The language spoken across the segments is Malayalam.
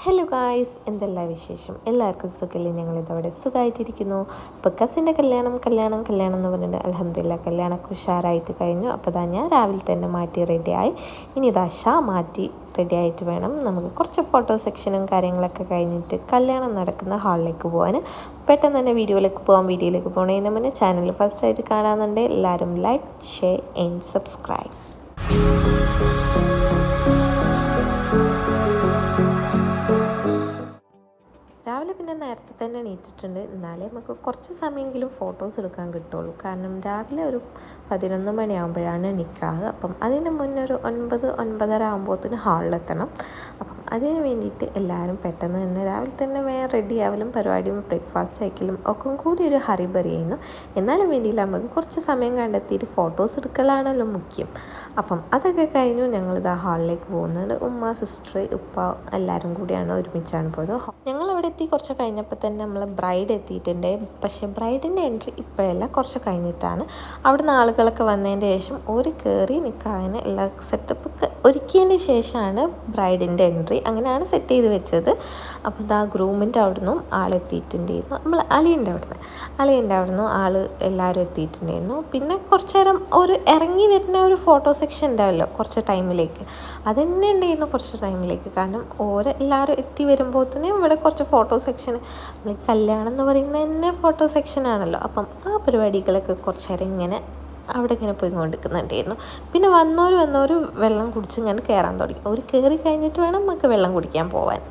ഹലോ ഗായ്സ്, എന്തെല്ലാം വിശേഷം? എല്ലാവർക്കും സുഖമില്ലേ? ഞങ്ങളിതവിടെ സുഖമായിട്ടിരിക്കുന്നു. അപ്പോൾ കസിൻ്റെ കല്യാണം എന്ന് പറഞ്ഞിട്ട് അൽഹംദുലില്ലാ കല്യാണമൊക്കെ ഉഷാറായിട്ട് കഴിഞ്ഞു. അപ്പോൾ ഞാൻ രാവിലെ തന്നെ മാറ്റി റെഡിയായി. ഇനി ഷാ മാറ്റി റെഡി ആയിട്ട് വേണം നമുക്ക് കുറച്ച് ഫോട്ടോ സെക്ഷനും കാര്യങ്ങളൊക്കെ കഴിഞ്ഞിട്ട് കല്യാണം നടക്കുന്ന ഹാളിലേക്ക് പോകാൻ. പെട്ടെന്ന് തന്നെ വീഡിയോയിലേക്ക് പോകുന്നതിന് മുന്നേ ചാനൽ ഫസ്റ്റ് ആയിട്ട് കാണാമെന്നുണ്ടെങ്കിൽ എല്ലാവരും ലൈക്ക്, ഷെയർ ആൻഡ് സബ്സ്ക്രൈബ്. രാവിലെ പിന്നെ നേരത്തെ തന്നെ എണീറ്റിട്ടുണ്ട്. എന്നാലേ നമുക്ക് കുറച്ച് സമയമെങ്കിലും ഫോട്ടോസ് എടുക്കാൻ കിട്ടുള്ളൂ. കാരണം രാവിലെ ഒരു 11 മണിയാകുമ്പോഴാണ് നിക്കാഹ്. അപ്പം അതിന് മുന്നേ ഒരു 9-9:30 ആകുമ്പോഴത്തേന് ഹാളിലെത്തണം. അപ്പം അതിന് വേണ്ടിയിട്ട് എല്ലാവരും പെട്ടെന്ന് തന്നെ രാവിലെ തന്നെ വേറെ റെഡി ആവലും പരിപാടിയും ബ്രേക്ക്ഫാസ്റ്റ് ആക്കലും ഒക്കെ കൂടി ഒരു ഹറിബറി ചെയ്യുന്നു. എന്നാലും വേണ്ടിയില്ല, നമുക്ക് കുറച്ച് സമയം കണ്ടെത്തിയിട്ട് ഫോട്ടോസ് എടുക്കലാണല്ലോ മുഖ്യം. അപ്പം അതൊക്കെ കഴിഞ്ഞു ഞങ്ങളിതാ ഹാളിലേക്ക് പോകുന്നത്. ഉമ്മ, സിസ്റ്റർ, ഉപ്പ എല്ലാവരും കൂടിയാണ് ഒരുമിച്ചാണ് പോയത്. ഞങ്ങളവിടെ എത്തി കുറച്ച് കഴിഞ്ഞപ്പോൾ തന്നെ നമ്മൾ ബ്രൈഡ് എത്തിയിട്ടുണ്ട്. പക്ഷേ ബ്രൈഡിൻ്റെ എൻട്രി ഇപ്പോഴല്ല, കുറച്ച് കഴിഞ്ഞിട്ടാണ്. അവിടുന്ന് ആളുകളൊക്കെ വന്നതിന് ശേഷം ഒരു കയറി നിൽക്കാന് എല്ലാ സെറ്റപ്പൊക്കെ ഒരുക്കിയതിന് ശേഷമാണ് ബ്രൈഡിൻ്റെ എൻട്രി. അങ്ങനെയാണ് സെറ്റ് ചെയ്ത് വെച്ചത്. അപ്പോൾ ഇതാ ഗ്രൂമിൻ്റെ അവിടുന്നും ആളെത്തിയിട്ടുണ്ടായിരുന്നു. നമ്മൾ അളിയൻ്റെ അവിടുന്ന് ആൾ എല്ലാവരും എത്തിയിട്ടുണ്ടായിരുന്നു. പിന്നെ കുറച്ച് നേരം ഒരു ഇറങ്ങി വരുന്ന ഒരു ഫോട്ടോ സെക്ഷൻ ഉണ്ടാവല്ലോ കുറച്ച് ടൈമിലേക്ക്, അതുതന്നെ ഉണ്ടായിരുന്നു കുറച്ച് ടൈമിലേക്ക്. കാരണം എല്ലാവരും എത്തി വരുമ്പോഴത്തേനും ഇവിടെ കുറച്ച് ഫോട്ടോ സെക്ഷൻ, നമ്മൾ കല്യാണം എന്ന് പറയുന്നത് തന്നെ ഫോട്ടോ സെക്ഷനാണല്ലോ. അപ്പം ആ പരിപാടികളൊക്കെ കുറച്ച് നേരം ഇങ്ങനെ അവിടെ ഇങ്ങനെ പോയിക്കൊണ്ടിരിക്കുന്നുണ്ടായിരുന്നു. പിന്നെ വന്നവർ വെള്ളം കുടിച്ച് ഇങ്ങനെ കയറാൻ തുടങ്ങി. ഒരു കയറി കഴിഞ്ഞിട്ട് വേണം നമുക്ക് വെള്ളം കുടിക്കാൻ പോവാൻ.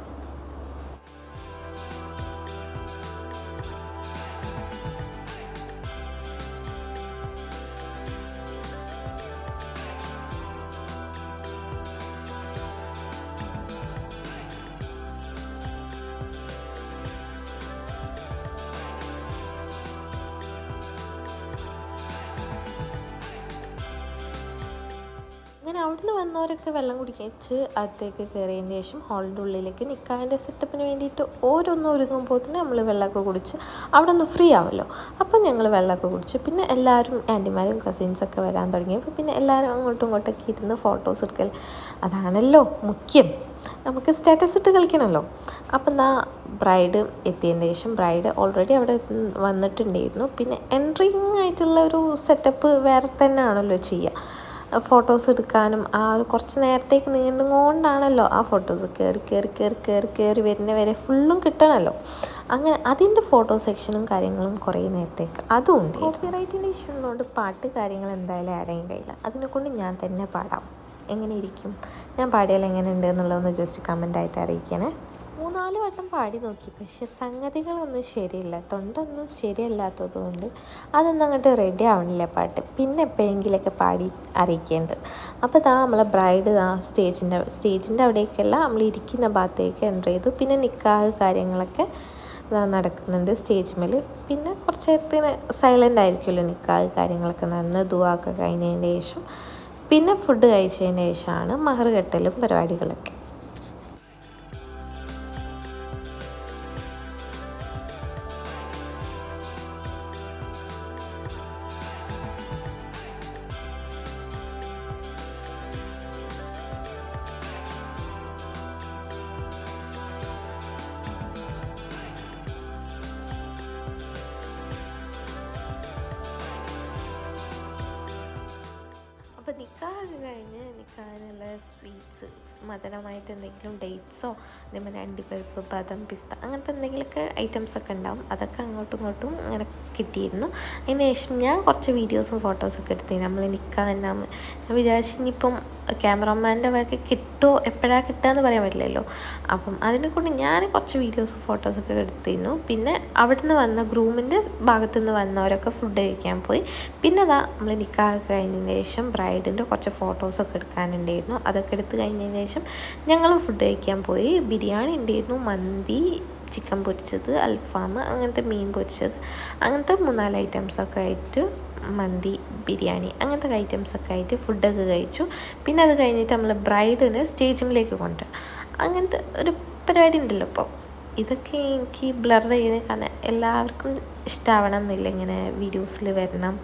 അങ്ങനെ അവിടുന്ന് വന്നവരൊക്കെ വെള്ളം കുടിച്ച് അകത്തേക്ക് കയറിയതിന് ശേഷം ഹാളിൻ്റെ ഉള്ളിലേക്ക് നിൽക്കാൻ്റെ സെറ്റപ്പിന് വേണ്ടിയിട്ട് ഓരോന്നും ഒരുങ്ങുമ്പോൾ തന്നെ നമ്മൾ വെള്ളമൊക്കെ കുടിച്ച് അവിടെ ഒന്ന് ഫ്രീ ആവുമല്ലോ. അപ്പം ഞങ്ങൾ വെള്ളമൊക്കെ കുടിച്ച് പിന്നെ എല്ലാവരും ആൻറ്റിമാരും കസിൻസൊക്കെ വരാൻ തുടങ്ങിയപ്പോൾ പിന്നെ എല്ലാവരും അങ്ങോട്ടും ഇങ്ങോട്ടൊക്കെ ഇരുന്ന് ഫോട്ടോസ് എടുക്കൽ അതാണല്ലോ മുഖ്യം. നമുക്ക് സ്റ്റാറ്റസ് ഇട്ട് കളിക്കണമല്ലോ. അപ്പം ബ്രൈഡ് എത്തിയതിന് ശേഷം ബ്രൈഡ് ഓൾറെഡി അവിടെ വന്നിട്ടുണ്ടായിരുന്നു. പിന്നെ എൻട്രിങ് ആയിട്ടുള്ള ഒരു സെറ്റപ്പ് വേറെ തന്നെ ആണല്ലോ ചെയ്യുക. ഫോട്ടോസ് എടുക്കാനും ആ ഒരു കുറച്ച് നേരത്തേക്ക് നീണ്ടുകൊണ്ടാണല്ലോ ആ ഫോട്ടോസ് കയറി വരുന്നവരെ ഫുള്ളും കിട്ടണമല്ലോ. അങ്ങനെ അതിൻ്റെ ഫോട്ടോ സെക്ഷനും കാര്യങ്ങളും കുറേ നേരത്തേക്ക് അതും ഉണ്ട്. കോപ്പിറൈറ്റിൻ്റെ ഇഷ്യൂ ഉള്ളതുകൊണ്ട് പാട്ട് കാര്യങ്ങൾ എന്തായാലും ആഡ് ചെയ്യാൻ കഴിയില്ല. അതിനെക്കൊണ്ട് ഞാൻ തന്നെ പാടാം. എങ്ങനെ ഇരിക്കും, ഞാൻ പാടിയാൽ എങ്ങനെ ഉണ്ട് എന്നുള്ളതൊന്ന് ജസ്റ്റ് കമൻ്റായിട്ട് അറിയിക്കണേ. 3-4 വട്ടം പാടി നോക്കി, പക്ഷെ സംഗതികളൊന്നും ശരിയില്ല. തൊണ്ടൊന്നും ശരിയല്ലാത്തതുകൊണ്ട് അതൊന്നും അങ്ങോട്ട് റെഡി ആവണില്ല പാട്ട്. പിന്നെ എപ്പോഴെങ്കിലൊക്കെ പാടി അറിയിക്കേണ്ടത്. അപ്പോൾ നമ്മളെ ബ്രൈഡ് സ്റ്റേജിൻ്റെ അവിടേക്കല്ല, നമ്മൾ ഇരിക്കുന്ന ഭാഗത്തേക്ക് എൻ്റർ ചെയ്തു. പിന്നെ നിക്കാഹ് കാര്യങ്ങളൊക്കെ നടക്കുന്നുണ്ട് സ്റ്റേജിൽ. പിന്നെ കുറച്ച് നേരത്തിന് സൈലൻ്റ് ആയിരിക്കുമല്ലോ നിക്കാഹ് കാര്യങ്ങളൊക്കെ നടന്ന് ദുആ ഒക്കെ കഴിഞ്ഞതിന് ശേഷം പിന്നെ ഫുഡ് കഴിച്ചതിന് ശേഷമാണ് മഹർ കെട്ടലും പരിപാടികളൊക്കെ. അപ്പോൾ നിക്കാഹൊക്കെ കഴിഞ്ഞ് നിക്കാഹിനുള്ള സ്വീറ്റ്സ് മധുരമായിട്ട് എന്തെങ്കിലും ഡേറ്റ്സോ അതേപോലെ അണ്ടിപ്പരിപ്പ്, ബദാം, പിസ്ത അങ്ങനത്തെ എന്തെങ്കിലുമൊക്കെ ഐറ്റംസൊക്കെ ഉണ്ടാവും. അതൊക്കെ അങ്ങോട്ടും ഇങ്ങോട്ടും അങ്ങനെ കിട്ടിയിരുന്നു. അതിന് ശേഷം ഞാൻ കുറച്ച് വീഡിയോസും ഫോട്ടോസൊക്കെ എടുത്തിരുന്നു. നമ്മൾ നിക്കാഹ് തന്നെ ഞാൻ വിചാരിച്ചു ഇനിയിപ്പം ക്യാമറമാൻ്റെ വഴക്ക് കിട്ടുമോ, എപ്പോഴാണ് കിട്ടുകയെന്ന് പറയാൻ പറ്റില്ലല്ലോ. അപ്പം അതിനെക്കൊണ്ട് ഞാൻ കുറച്ച് വീഡിയോസും ഫോട്ടോസൊക്കെ എടുത്തിരുന്നു. പിന്നെ അവിടുന്ന് വന്ന ഗ്രൂമിൻ്റെ ഭാഗത്തുനിന്ന് വന്നവരൊക്കെ ഫുഡ് കഴിക്കാൻ പോയി. പിന്നെ നമ്മൾ നിക്കാഹ് കഴിഞ്ഞതിന് ശേഷം ബ്രൈഡിൻ്റെ കുറച്ച് ഫോട്ടോസൊക്കെ എടുക്കാനുണ്ടായിരുന്നു. അതൊക്കെ എടുത്ത് കഴിഞ്ഞതിന് ശേഷം ഞങ്ങൾ ഫുഡ് കഴിക്കാൻ പോയി. ബിരിയാണി ഉണ്ടായിരുന്നു, മന്തി, ചിക്കൻ പൊരിച്ചത്, അൽഫാം, അങ്ങനത്തെ മീൻ പൊരിച്ചത്, അങ്ങനത്തെ 3-4 ഐറ്റംസൊക്കെ ആയിട്ട് മന്തി, ബിരിയാണി അങ്ങനത്തെ ഐറ്റംസൊക്കെ ആയിട്ട് ഫുഡൊക്കെ കഴിച്ചു. പിന്നെ അത് കഴിഞ്ഞിട്ട് നമ്മൾ ബ്രൈഡിനെ സ്റ്റേജിലേക്ക് കൊണ്ടുവരാം. അങ്ങനത്തെ ഒരു പരിപാടി ഉണ്ടല്ലോ. അപ്പോൾ ഇതൊക്കെ എനിക്ക് ബ്ലർ ചെയ്ത്, കാരണം എല്ലാവർക്കും ഇഷ്ടമാവണം എന്നില്ല ഇങ്ങനെ വീഡിയോസിൽ വരണം.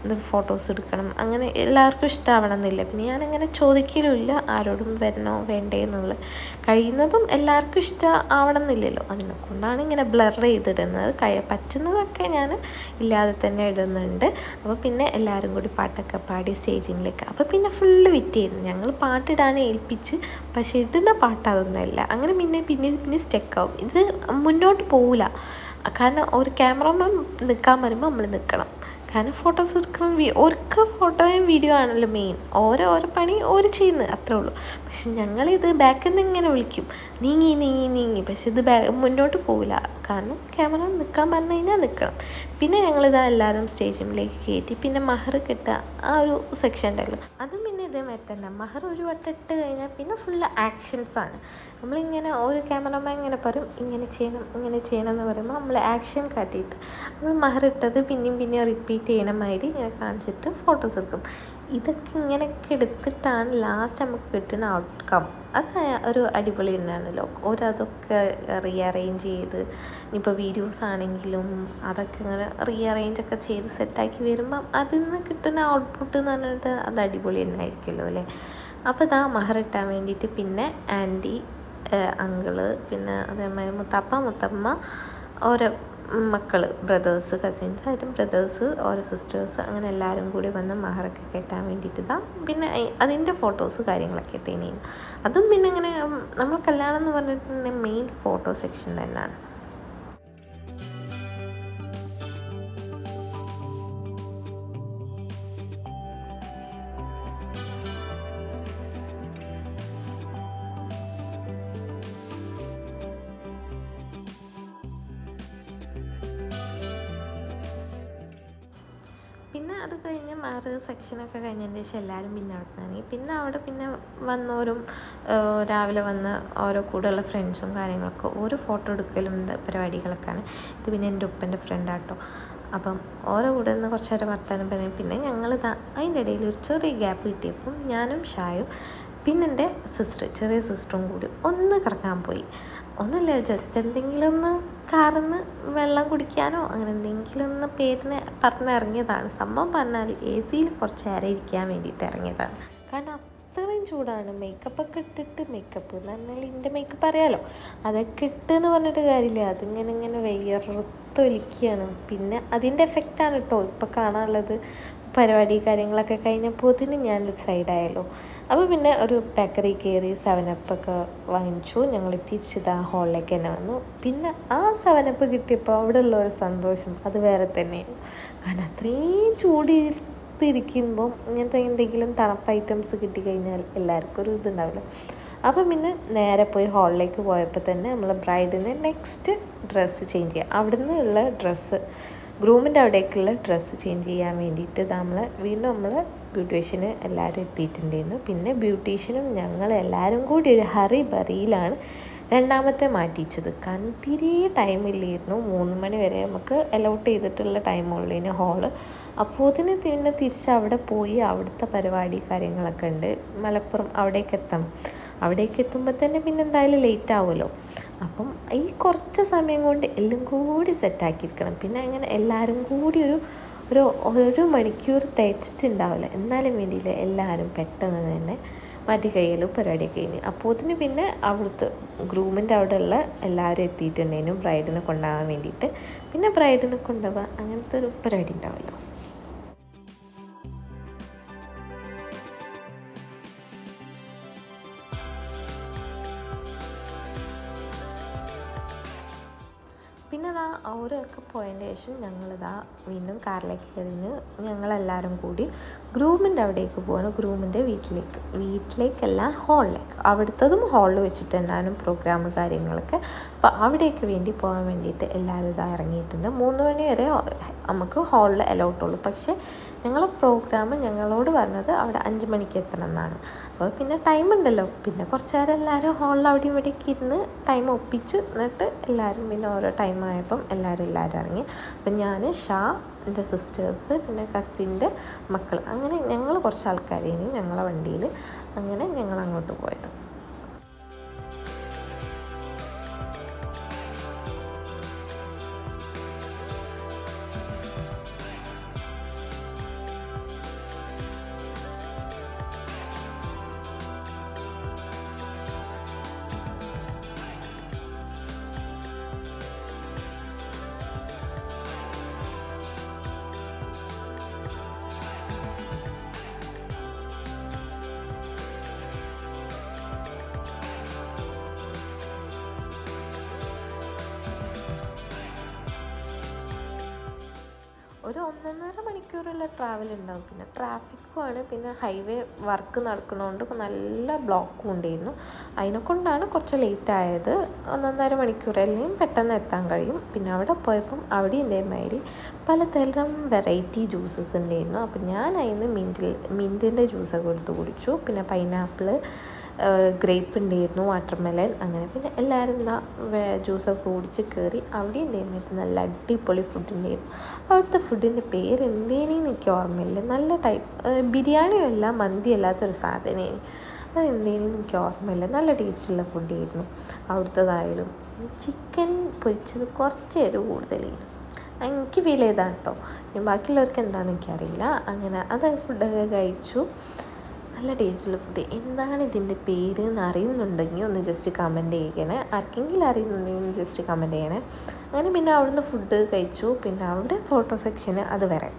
ഇത് ഫോട്ടോസ് എടുക്കണം, അങ്ങനെ എല്ലാവർക്കും ഇഷ്ടമാവണം എന്നില്ല. പിന്നെ ഞാനങ്ങനെ ചോദിക്കലുമില്ല ആരോടും വരണോ വേണ്ടേ എന്നുള്ളത്. കഴിയുന്നതും എല്ലാവർക്കും ഇഷ്ടം ആവണം എന്നില്ലല്ലോ, അതിനെ കൊണ്ടാണ് ഇങ്ങനെ ബ്ലർ ചെയ്തിടുന്നത്. പറ്റുന്നതൊക്കെ ഞാൻ ഇല്ലാതെ തന്നെ ഇടുന്നുണ്ട്. അപ്പോൾ പിന്നെ എല്ലാവരും കൂടി പാട്ടൊക്കെ പാടി സ്റ്റേജിങ്ങിലേക്ക്, അപ്പോൾ പിന്നെ ഫുള്ള് വിറ്റ് ചെയ്യുന്നു. ഞങ്ങൾ പാട്ടിടാൻ ഏൽപ്പിച്ച്, പക്ഷേ ഇടുന്ന പാട്ട് അതൊന്നുമല്ല. അങ്ങനെ പിന്നെ സ്റ്റെക്കാവും, ഇത് മുന്നോട്ട് പോവില്ല. കാരണം ഒരു ക്യാമറമാൻ നിൽക്കാൻ വരുമ്പോൾ നമ്മൾ നിൽക്കണം. കാരണം ഫോട്ടോസ് എടുക്കണം, ഓർക്ക് ഫോട്ടോയും വീഡിയോ ആണല്ലോ മെയിൻ. ഓരോ പണി ഓര് ചെയ്യുന്നത് അത്രേ ഉള്ളൂ. പക്ഷെ ഞങ്ങളിത് ബാക്കിൽ നിന്ന് ഇങ്ങനെ വിളിക്കും, നീങ്ങി, പക്ഷെ ഇത് മുന്നോട്ട് പോവില്ല. കാരണം ക്യാമറ നിൽക്കാൻ പറഞ്ഞു കഴിഞ്ഞാൽ നിൽക്കണം. പിന്നെ ഞങ്ങളിതാ എല്ലാവരും സ്റ്റേജിലേക്ക് കയറ്റി. പിന്നെ മഹർ കെട്ടുക, ആ ഒരു സെക്ഷൻ ഉണ്ടല്ലോ, അതും പിന്നെ ഇതേമാതിരി തന്നെ. മഹർ ഒരു വട്ടം ഇട്ട് കഴിഞ്ഞാൽ പിന്നെ ഫുള്ള് ആക്ഷൻസാണ്. നമ്മളിങ്ങനെ ഒരു ക്യാമറമാൻ ഇങ്ങനെ പറയും ഇങ്ങനെ ചെയ്യണം എന്ന് പറയുമ്പോൾ നമ്മൾ ആക്ഷൻ കാട്ടിയിട്ട് നമ്മൾ മഹർ ഇട്ടത് പിന്നെയും റിപ്പീറ്റ് ചെയ്യണ മാതിരി ഇങ്ങനെ കാണിച്ചിട്ട് ഫോട്ടോസ് എടുക്കും. ഇതൊക്കെ ഇങ്ങനെയൊക്കെ എടുത്തിട്ടാണ് ലാസ്റ്റ് നമുക്ക് കിട്ടുന്ന ഔട്ട്കം. അത് ഒരു അടിപൊളി തന്നെയാണല്ലോ. ഓരതൊക്കെ റീഅറേഞ്ച് ചെയ്ത്, ഇപ്പോൾ വീഡിയോസ് ആണെങ്കിലും അതൊക്കെ ഇങ്ങനെ റീഅറേഞ്ചൊക്കെ ചെയ്ത് സെറ്റാക്കി വരുമ്പം അതിൽ നിന്ന് കിട്ടുന്ന ഔട്ട്പുട്ട് എന്ന് പറഞ്ഞിട്ട് അത് അടിപൊളി തന്നെ ആയിരിക്കുമല്ലോ അല്ലേ. അപ്പോൾ ഇതാ മഹറിട്ടാൻ വേണ്ടിയിട്ട് പിന്നെ ആൻറ്റി, അങ്കിള്, പിന്നെ അതേമാതിരി മുത്തമ്മ, ഓരോ മക്കൾ, ബ്രദേഴ്സ്, കസിൻസ് ആയിട്ടും ബ്രദേഴ്സ്, ഓരോ സിസ്റ്റേഴ്സ്, അങ്ങനെ എല്ലാവരും കൂടി വന്ന് മഹറൊക്കെ കെട്ടാൻ വേണ്ടിയിട്ട് ഇതാ. പിന്നെ അതിൻ്റെ ഫോട്ടോസ് കാര്യങ്ങളൊക്കെ തന്നെയാണ്. അതും പിന്നെ ഇങ്ങനെ നമ്മൾ കല്യാണം എന്ന് പറഞ്ഞിട്ടുണ്ടെങ്കിൽ മെയിൻ ഫോട്ടോ സെക്ഷൻ തന്നെയാണ്. പിന്നെ അത് കഴിഞ്ഞ് സെക്ഷനൊക്കെ കഴിഞ്ഞതിന് ശേഷം എല്ലാവരും പിന്നെ അവിടെ നിന്ന് ഇറങ്ങി. പിന്നെ അവിടെ പിന്നെ വന്നവരും രാവിലെ വന്ന് ഓരോ കൂടെയുള്ള ഫ്രണ്ട്സും കാര്യങ്ങളൊക്കെ ഓരോ ഫോട്ടോ എടുക്കലും പരിപാടികളൊക്കെയാണ്. ഇത് പിന്നെ എൻ്റെ ഉപ്പൻ്റെ ഫ്രണ്ടാട്ടോ. അപ്പം ഓരോ കൂടെ നിന്ന് കുറച്ച് നേരം വർത്താനം പറയും. പിന്നെ ഞങ്ങളിതാ അതിൻ്റെ ഇടയിൽ ഒരു ചെറിയ ഗ്യാപ്പ് കിട്ടിയപ്പം ഞാനും ഷായും പിന്നെ എൻ്റെ ചെറിയ സിസ്റ്ററും കൂടി ഒന്ന് കറങ്ങാൻ പോയി. ഒന്നുമില്ല, ജസ്റ്റ് എന്തെങ്കിലും ഒന്ന് കാർന്ന് വെള്ളം കുടിക്കാനോ അങ്ങനെ എന്തെങ്കിലും ഒന്ന് പേരിന് പറഞ്ഞിറങ്ങിയതാണ്. സംഭവം പറഞ്ഞാൽ AC-യിൽ കുറച്ച് നേരം ഇരിക്കാൻ വേണ്ടിയിട്ട് ഇറങ്ങിയതാണ്. കാരണം അത്രയും ചൂടാണ്. മേക്കപ്പൊക്കെ ഇട്ടിട്ട്, മേക്കപ്പ് എന്ന് പറഞ്ഞാൽ എൻ്റെ മേക്കപ്പ് അറിയാലോ, അതൊക്കെ ഇട്ടെന്ന് പറഞ്ഞിട്ട് കാര്യമില്ല, അതിങ്ങനെ വിയർത്തൊലിക്കുകയാണ്. പിന്നെ അതിൻ്റെ എഫക്റ്റാണ് കേട്ടോ ഇപ്പോൾ കാണാനുള്ളത്. പരിപാടി കാര്യങ്ങളൊക്കെ കഴിഞ്ഞപ്പോഴത്തേന് ഞാനൊരു സൈഡായല്ലോ. അപ്പോൾ പിന്നെ ഒരു ബേക്കറി കയറി 7up ഒക്കെ വാങ്ങിച്ചു. ഞങ്ങൾ തിരിച്ചിതാ ഹോളിലേക്ക് തന്നെ വന്നു. പിന്നെ ആ 7up കിട്ടിയപ്പോൾ അവിടെ ഉള്ള ഒരു സന്തോഷം അത് വേറെ തന്നെയാണ്. കാരണം അത്രയും ചൂടിരിക്കുമ്പം ഇങ്ങനത്തെ എന്തെങ്കിലും തണുപ്പ് ഐറ്റംസ് കിട്ടിക്കഴിഞ്ഞാൽ എല്ലാവർക്കും ഒരു ഇതുണ്ടാവില്ല. അപ്പം പിന്നെ നേരെ പോയി ഹോളിലേക്ക് പോയപ്പോൾ തന്നെ നമ്മൾ ബ്രൈഡിന് നെക്സ്റ്റ് ഡ്രസ്സ് ചേഞ്ച് ചെയ്യുക. അവിടെ നിന്നുള്ള ഡ്രസ്സ്, ഗ്രൂമിൻ്റെ അവിടേക്കുള്ള ഡ്രസ്സ് ചേഞ്ച് ചെയ്യാൻ വേണ്ടിയിട്ട് വീണ്ടും നമ്മൾ ബ്യൂട്ടീഷ്യന് എല്ലാവരും എത്തിയിട്ടുണ്ടായിരുന്നു. പിന്നെ ബ്യൂട്ടീഷ്യനും ഞങ്ങളെല്ലാവരും കൂടി ഒരു ബറിയിലാണ് രണ്ടാമത്തെ മാറ്റിച്ചത്. കാരണം തീരെ ടൈമില്ലായിരുന്നു. 3 മണി വരെ നമുക്ക് അലോട്ട് ചെയ്തിട്ടുള്ള ടൈമുള്ളതിന് ഹോള്. അപ്പോൾ അതിന് പിന്നെ തിരിച്ച് അവിടെ പോയി അവിടുത്തെ പരിപാടി കാര്യങ്ങളൊക്കെ ഉണ്ട്. മലപ്പുറം അവിടേക്ക് എത്തുമ്പോൾ തന്നെ പിന്നെ എന്തായാലും ലേറ്റ് ആവുമല്ലോ. അപ്പം ഈ കുറച്ച് സമയം കൊണ്ട് എല്ലാം കൂടി സെറ്റാക്കിയിരിക്കണം. പിന്നെ അങ്ങനെ എല്ലാവരും കൂടി ഒരു മണിക്കൂർ തേച്ചിട്ടുണ്ടാവില്ല, എന്നാലും വേണ്ടിയില്ല എല്ലാവരും പെട്ടെന്ന് തന്നെ മാറ്റി കയ്യിലും പരിപാടിയൊക്കെ കഴിഞ്ഞു. അപ്പോൾ അതിന് പിന്നെ അവിടുത്തെ ഗ്രൂമിൻ്റെ അവിടെയുള്ള എല്ലാവരും എത്തിയിട്ടുണ്ടായിരുന്നു ബ്രൈഡിനെ കൊണ്ടുപോകാൻ വേണ്ടിയിട്ട്. പിന്നെ ബ്രൈഡിനെ കൊണ്ടുപോകാൻ അങ്ങനത്തെ ഒരു പരിപാടി ഉണ്ടാവുമല്ലോ. പിന്നെ അവരൊക്കെ പോയതിന് ശേഷം ഞങ്ങളിതാ വീണ്ടും കാറിലേക്ക് കഴിഞ്ഞ് ഞങ്ങളെല്ലാവരും കൂടി ഗ്രൂമിൻ്റെ അവിടേക്ക് പോവാണ്. ഗ്രൂമിൻ്റെ വീട്ടിലേക്കല്ല ഹോളിലേക്ക്. അവിടുത്തതും ഹോളിൽ വെച്ചിട്ട് തന്നെയാണ് പ്രോഗ്രാം കാര്യങ്ങളൊക്കെ. അപ്പോൾ അവിടേക്ക് വേണ്ടി പോകാൻ വേണ്ടിയിട്ട് എല്ലാവരും ഇതാ ഇറങ്ങിയിട്ടുണ്ട്. 3 മണി വരെ നമുക്ക് ഹോളിൽ അലോട്ടുള്ളൂ. പക്ഷേ ഞങ്ങളെ പ്രോഗ്രാം ഞങ്ങളോട് പറഞ്ഞത് അവിടെ 5 മണിക്ക് എത്തണം എന്നാണ്. അപ്പോൾ പിന്നെ ടൈം ഉണ്ടല്ലോ, പിന്നെ കുറച്ച് നേരം എല്ലാവരും ഹോളിൽ അവിടെയും ഇവിടേക്ക് ഇരുന്ന് ടൈം ഒപ്പിച്ച് എന്നിട്ട് എല്ലാവരും പിന്നെ ഓരോ ടൈം ആയപ്പം എല്ലാവരും ഇറങ്ങി. അപ്പം ഞാൻ, ഷാ, എൻ്റെ സിസ്റ്റേഴ്സ്, പിന്നെ കസിൻ്റെ മക്കൾ, അങ്ങനെ ഞങ്ങൾ കുറച്ച് ആൾക്കാരേനി ഞങ്ങളെ വണ്ടിയിൽ. അങ്ങനെ ഞങ്ങൾ അങ്ങോട്ട് പോയത്. ഒരു 1.5 മണിക്കൂറുള്ള ട്രാവൽ ഉണ്ടാവും. പിന്നെ ട്രാഫിക്കുമാണ്, പിന്നെ ഹൈവേ വർക്ക് നടക്കുന്നതുകൊണ്ട് നല്ല ബ്ലോക്കും ഉണ്ടായിരുന്നു. അതിനെക്കൊണ്ടാണ് കുറച്ച് ലേറ്റ് ആയത്. 1.5 മണിക്കൂർ അല്ലെങ്കിൽ പെട്ടെന്ന് എത്താൻ കഴിയും. പിന്നെ അവിടെ പോയപ്പം അവിടെ ഇതേമാതിരി പലതരം വെറൈറ്റി ജ്യൂസസ് ഉണ്ടായിരുന്നു. അപ്പം ഞാൻ അതിന് മിൻറ്റിൻ്റെ ജ്യൂസൊക്കെ എടുത്ത് കുടിച്ചു. പിന്നെ പൈനാപ്പിൾ, ഗ്രേപ്പ് ഉണ്ടായിരുന്നു, വാട്ടർമെലൻ, അങ്ങനെ. പിന്നെ എല്ലാവരും ജ്യൂസൊക്കെ കുടിച്ച് കയറി. അവിടെ ഉണ്ടായിരുന്നു നല്ല അടിപൊളി ഫുഡ് ഉണ്ടായിരുന്നു. അവിടുത്തെ ഫുഡിൻ്റെ പേര് എന്തേനെന്ന് എനിക്ക് ഓർമ്മയില്ല. നല്ല ബിരിയാണിയും അല്ല മന്തി അല്ലാത്തൊരു സാധനമാണ്. അത് എന്തേനെന്ന് എനിക്ക് ഓർമ്മയില്ല. നല്ല ടേസ്റ്റുള്ള ഫുഡായിരുന്നു അവിടുത്തേതായാലും. ചിക്കൻ പൊരിച്ചത് കുറച്ച് എരിവ് കൂടുതലായിരുന്നു. എനിക്ക് ഫീൽ ചെയ്താണ് കേട്ടോ. ബാക്കിയുള്ളവർക്ക് എന്താണെന്ന് എനിക്കറിയില്ല. അങ്ങനെ അത് ഫുഡൊക്കെ കഴിച്ചു. നല്ല ടേസ്റ്റുള്ള ഫുഡ്. എന്താണ് ഇതിൻ്റെ പേര് എന്ന് അറിയുന്നുണ്ടെങ്കിൽ ഒന്ന് ജസ്റ്റ് കമൻറ്റ് ചെയ്യണേ. ആർക്കെങ്കിലും അറിയുന്നുണ്ടെങ്കിൽ ജസ്റ്റ് കമൻറ്റ് ചെയ്യണേ. അങ്ങനെ പിന്നെ അവിടുന്ന് ഫുഡ് കഴിച്ചു. പിന്നെ അവിടെ ഫോട്ടോ സെക്ഷന് അത് വരെ.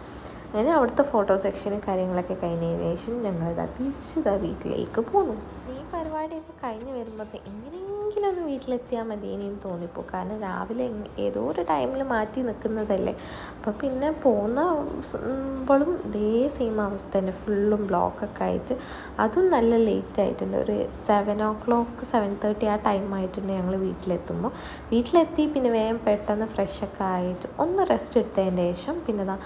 അങ്ങനെ അവിടുത്തെ ഫോട്ടോ സെക്ഷന് കാര്യങ്ങളൊക്കെ കഴിഞ്ഞതിന് ശേഷം ഞങ്ങളിതാ തിരിച്ചിതാ വീട്ടിലേക്ക് പോന്നു. ഈ പരിപാടിയൊക്കെ കഴിഞ്ഞ് വരുമ്പോൾ എങ്ങനെയെങ്കിലും ഒന്ന് വീട്ടിലെത്തിയാൽ മതി ഇനിയും തോന്നിപ്പോൾ. കാരണം രാവിലെ ഏതോ ഒരു ടൈമിൽ മാറ്റി നിൽക്കുന്നതല്ലേ. അപ്പോൾ പിന്നെ പോകുമ്പോഴും ഇതേ സെയിം അവസ്ഥ തന്നെ, ഫുള്ളും ബ്ലോക്കൊക്കെ ആയിട്ട്. അതും നല്ല ലേറ്റ് ആയിട്ടുണ്ട്. ഒരു 7 o'clock 7:30 ആ ടൈം ആയിട്ടുണ്ട് ഞങ്ങൾ വീട്ടിലെത്തുമ്പോൾ. വീട്ടിലെത്തി പിന്നെ വേഗം പെട്ടെന്ന് ഫ്രഷൊക്കെ ആയിട്ട് ഒന്ന് റെസ്റ്റ് എടുത്തതിൻ്റെ ശേഷം പിന്നെ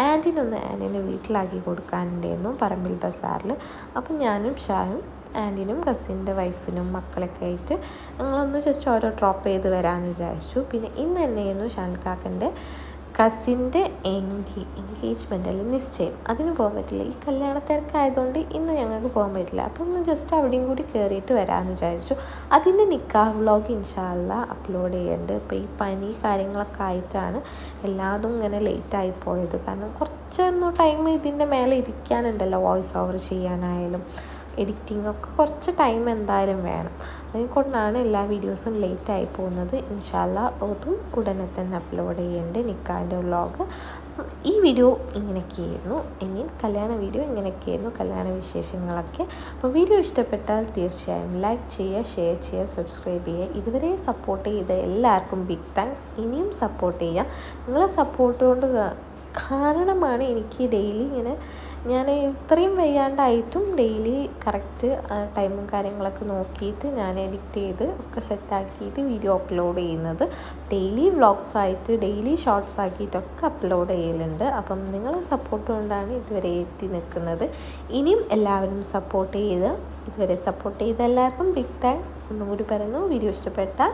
ആൻറ്റീനെ വീട്ടിലാക്കി കൊടുക്കാനുണ്ടായിരുന്നു പറമ്പിൽ ബസാറിൽ. അപ്പം ഞാനും ഷായും ആൻറ്റീനും കസിൻ്റെ വൈഫിനും മക്കളൊക്കെ ആയിട്ട് ഞങ്ങളൊന്ന് ജസ്റ്റ് ഓരോ ഡ്രോപ്പ് ചെയ്ത് വരാമെന്ന് വിചാരിച്ചു. പിന്നെ ഇന്ന് തന്നെയായിരുന്നു ഷാൻകാക്കൻ്റെ കസിൻ്റെ എൻഗേജ്മെൻ്റ് അല്ലെങ്കിൽ നിശ്ചയം. അതിന് പോകാൻ പറ്റില്ല. ഈ കല്യാണത്തിരക്കായതുകൊണ്ട് ഇന്ന് ഞങ്ങൾക്ക് പോകാൻ പറ്റില്ല. അപ്പോൾ ഒന്ന് ജസ്റ്റ് അവിടെയും കൂടി കയറിയിട്ട് വരാമെന്ന് വിചാരിച്ചു. അതിൻ്റെ നിക്കാഹ് വ്ളോഗ് ഇൻഷാ അല്ലാഹ് അപ്ലോഡ് ചെയ്യുന്നുണ്ട്. ഇപ്പോൾ ഈ പനി കാര്യങ്ങളൊക്കെ ആയിട്ടാണ് എല്ലാതും ഇങ്ങനെ ലേറ്റായി പോയത്. കാരണം കുറച്ചൊന്നും ടൈം ഇതിൻ്റെ മേലെ ഇരിക്കാനുണ്ടല്ലോ, വോയിസ് ഓവർ ചെയ്യാനായാലും എഡിറ്റിംഗ് ഒക്കെ കുറച്ച് ടൈം എന്തായാലും വേണം. അതുകൊണ്ടാണ് എല്ലാ വീഡിയോസും ലേറ്റായി പോകുന്നത്. ഇൻഷാ അല്ലാഹ് അതും ഉടനെ തന്നെ അപ്ലോഡ് ചെയ്യേണ്ട നിക്കാഹിൻ്റെ വ്ളോഗ്. ഈ വീഡിയോ ഇങ്ങനെയൊക്കെയായിരുന്നു. കല്യാണ വീഡിയോ ഇങ്ങനെയൊക്കെയായിരുന്നു, കല്യാണ വിശേഷങ്ങളൊക്കെ. അപ്പോൾ വീഡിയോ ഇഷ്ടപ്പെട്ടാൽ തീർച്ചയായും ലൈക്ക് ചെയ്യുക, ഷെയർ ചെയ്യുക, സബ്സ്ക്രൈബ് ചെയ്യുക. ഇതുവരെ സപ്പോർട്ട് ചെയ്ത എല്ലാവർക്കും ബിഗ് താങ്ക്സ്. ഇനിയും സപ്പോർട്ട് ചെയ്യുക. നിങ്ങളെ സപ്പോർട്ട് കൊണ്ട് കാരണമാണ് എനിക്ക് ഡെയിലി ഇങ്ങനെ ഞാൻ ഇത്രയും വയ്യാണ്ടായിട്ടും ഡെയിലി കറക്റ്റ് ടൈമും കാര്യങ്ങളൊക്കെ നോക്കിയിട്ട് ഞാൻ എഡിറ്റ് ചെയ്ത് ഒക്കെ സെറ്റാക്കിയിട്ട് വീഡിയോ അപ്ലോഡ് ചെയ്യുന്നത്. ഡെയിലി വ്ളോഗ്സായിട്ട് ഡെയിലി ഷോർട്സ് ആക്കിയിട്ടൊക്കെ അപ്ലോഡ് ചെയ്യലുണ്ട്. അപ്പം നിങ്ങളെ സപ്പോർട്ട് കൊണ്ടാണ് ഇതുവരെ എത്തി നിൽക്കുന്നത്. ഇനിയും എല്ലാവരും സപ്പോർട്ട് ചെയ്ത് ഇതുവരെ സപ്പോർട്ട് ചെയ്ത എല്ലാവർക്കും ബിഗ് താങ്ക്സ്. ഒന്നും കൂടി പറയുന്നു, വീഡിയോ ഇഷ്ടപ്പെട്ടാൽ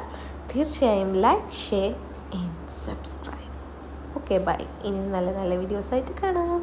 തീർച്ചയായും like, share and subscribe. Okay, bye. ഇനി നല്ല നല്ല വീഡിയോസായിട്ട് കാണാം.